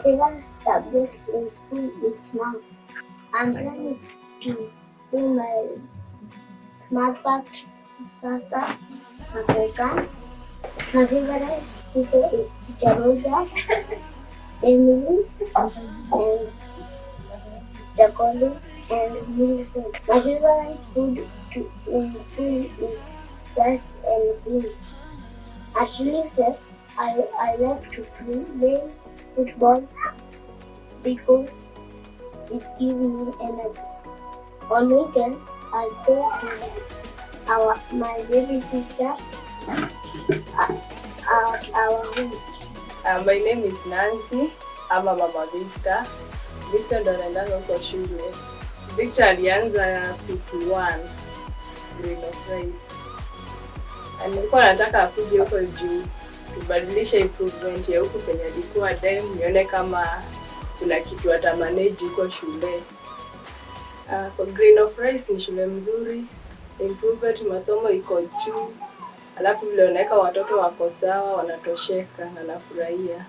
favorite subject in school is math. I'm planning to do my math part faster as I can. My favorite teacher is Teacher Rogers, Emily, and Teacher Collins, and Wilson. My favorite food in school is rice and beans. At recess, I like to play football because it gives me energy. On weekend, I stay with my baby sisters at our home. My name is Nancy. I'm a Mama Victor. Victor ndo anaendanga kwa shule. Victor alianza 51 Green of Rice. Nilikuwa nataka akuje huko juu tubadilishe improvement ya huko penye alikuwa dem, nione kama kuna kitu atamanage huko shule. Kwa Green of Rice ni shule mzuri, improvement masomo iko juu. Alafu vile unaweka watoto wako sawa, wanatosheka na nafurahia.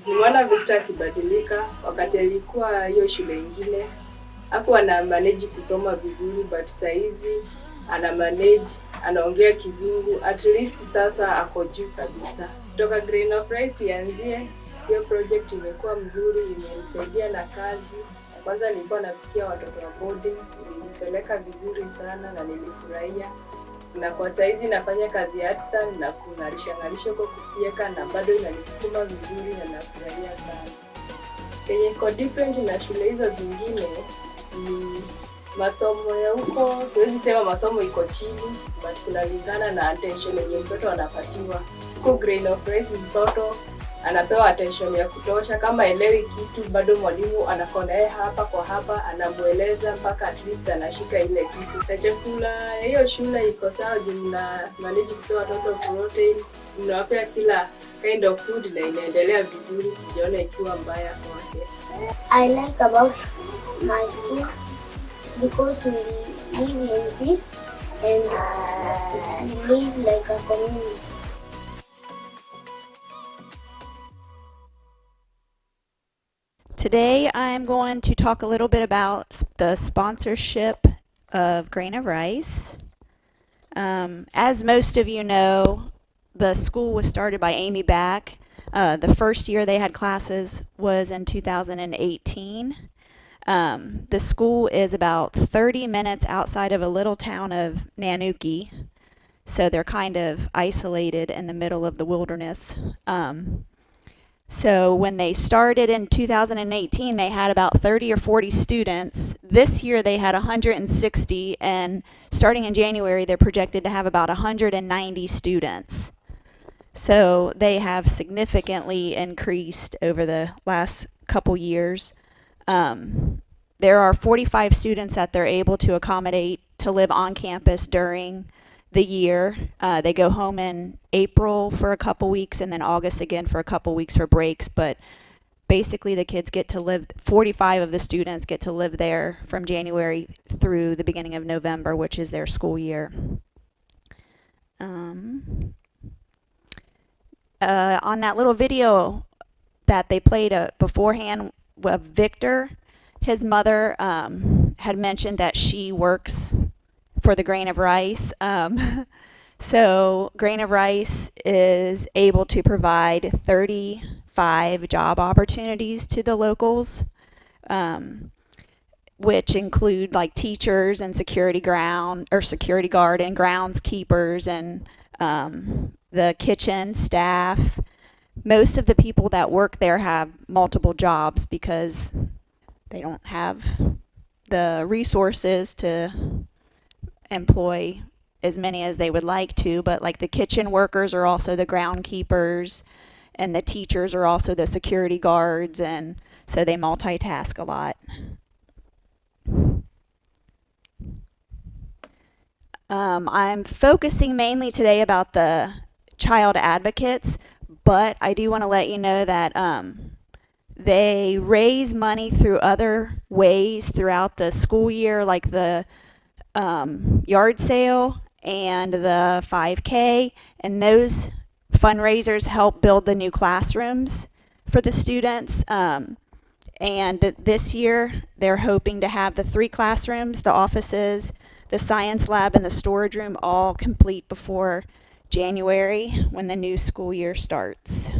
Nimeona Victor akibadilika. Wakati alikuwa hiyo shule ingine hakuwa na manage kusoma vizuri, but saizi ana manage, anaongea Kizungu, at least sasa ako juu kabisa. Kutoka Green of Rice ianzie, hiyo project imekuwa mzuri, imenisaidia na kazi. Kwanza nilikuwa nafikia watoto wa boarding, nilipeleka vizuri sana na nilifurahia. Na kwa saizi nafanya kazi ya artisan na kung'arisha kwa kufieka, na bado inanisukuma vizuri na nafurahia sana. Kenye iko different na shule hizo zingine ni masomo ya huko. Siwezi sema masomo iko chini, but kunalingana na attention yenye mtoto anapatiwa. Huko Green of Rice mtoto anapewa attention ya kutosha. Kama elewi kitu, bado mwalimu anakuwa naye hapa kwa hapa, anamueleza mpaka at least anashika ile kitu. Na chakula hiyo shule iko sawa, juu na manage kutoa watoto protein, mnawapea kila kind of food na inaendelea vizuri, sijaona ikiwa mbaya kwake. I like about my school because we live in peace and we live like a community. Today I'm going to talk a little bit about the sponsorship of Grain of Rice. As most of you know, the school was started by Amy Back. The first year they had classes was in 2018. The school is about 30 minutes outside of a little town of Nanuki, so they're kind of isolated in the middle of the wilderness. So when they started in 2018, they had about 30 or 40 students. This year they had 160, and starting in January, they're projected to have about 190 students. So they have significantly increased over the last couple years. There are 45 students that they're able to accommodate to live on campus during the year. They go home in April for a couple weeks and then August again for a couple weeks for breaks, but basically the kids get to live, 45 of the students get to live there from January through the beginning of November, which is their school year. On that little video that they played beforehand of Victor, his mother had mentioned that she works for the Grain of Rice. So Grain of Rice is able to provide 35 job opportunities to the locals, which include like teachers and security guard and groundskeepers and the kitchen staff. Most of the people that work there have multiple jobs because they don't have the resources to employ as many as they would like to, but like the kitchen workers are also the groundkeepers and the teachers are also the security guards, and so they multitask a lot. I'm focusing mainly today about the child advocates, but I do want to let you know that they raise money through other ways throughout the school year, like the yard sale and the 5K, and those fundraisers help build the new classrooms for the students. And this year, they're hoping to have the 3 classrooms, the offices, the science lab, and the storage room all complete before January when the new school year starts.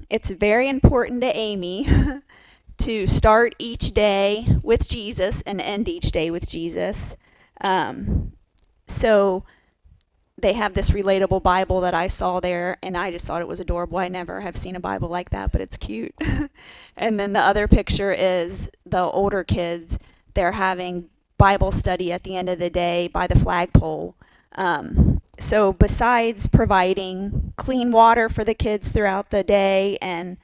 It's very important to Amy to start each day with Jesus and end each day with Jesus. So they have this relatable Bible that I saw there, and I just thought it was adorable. I never have seen a Bible like that, but it's cute. And then the other picture is the older kids. They're having Bible study at the end of the day by the flagpole. So besides providing clean water for the kids throughout the day and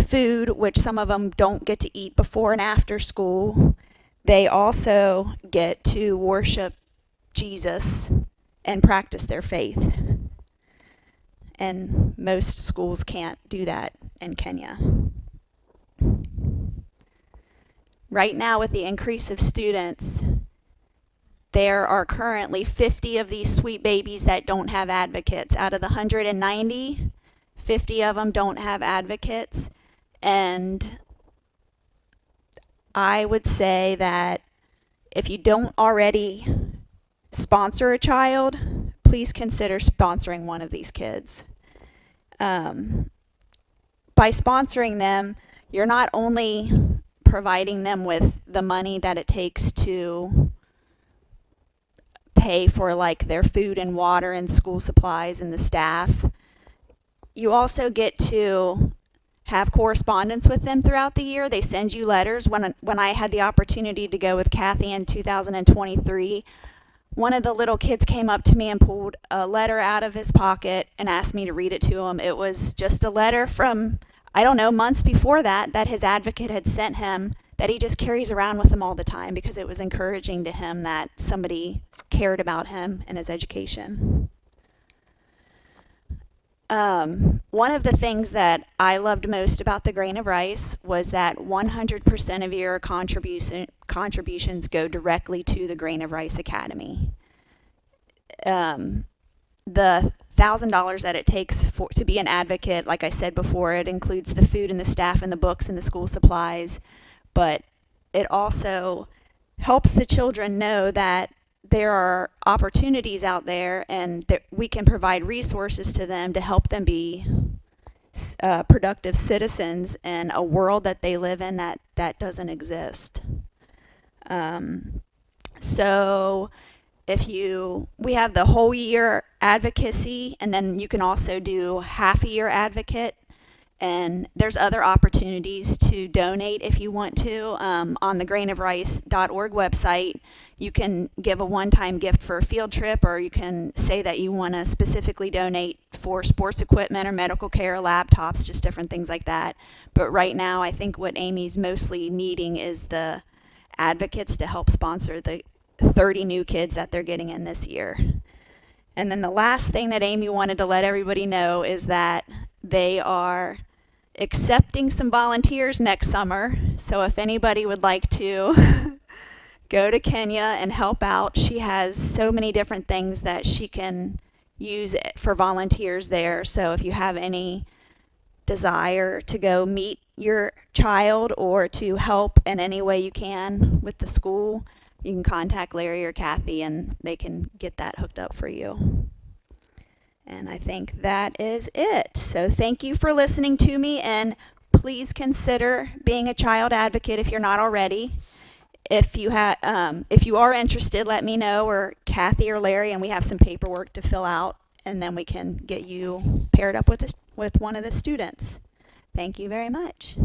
food, which some of them don't get to eat before and after school, they also get to worship Jesus and practice their faith. And most schools can't do that in Kenya. Right now, with the increase of students, there are currently 50 of these sweet babies that don't have advocates. Out of the 190, 50 of them don't have advocates. And I would say that if you don't already sponsor a child, please consider sponsoring one of these kids. By sponsoring them, you're not only providing them with the money that it takes to pay for like their food and water and school supplies and the staff, you also get to have correspondence with them throughout the year. They send you letters. When I had the opportunity to go with Kathy in 2023, one of the little kids came up to me and pulled a letter out of his pocket and asked me to read it to him. It was just a letter from, I don't know, months before that his advocate had sent him, that he just carries around with him all the time because it was encouraging to him that somebody cared about him and his education. One of the things that I loved most about the Grain of Rice was that 100% of your contributions go directly to the Grain of Rice Academy. The $1,000 that it takes to be an advocate, like I said before, it includes the food and the staff and the books and the school supplies, but it also helps the children know that there are opportunities out there and that we can provide resources to them to help them be productive citizens in a world that they live in that doesn't exist. So we have the whole year advocacy, and then you can also do half a year advocate. And there's other opportunities to donate if you want to. On the grainofrice.org website, you can give a one-time gift for a field trip, or you can say that you want to specifically donate for sports equipment or medical care, laptops, just different things like that. But right now, I think what Amy's mostly needing is the advocates to help sponsor the 30 new kids that they're getting in this year. And then the last thing that Amy wanted to let everybody know is that they are accepting some volunteers next summer. So if anybody would like to go to Kenya and help out, she has so many different things that she can use for volunteers there. So if you have any desire to go meet your child or to help in any way you can with the school, you can contact Larry or Kathy and they can get that hooked up for you. And I think that is it. So thank you for listening to me, and please consider being a child advocate if you're not already. If you are interested, let me know, or Kathy or Larry, and we have some paperwork to fill out, and then we can get you paired up with one of the students. Thank you very much.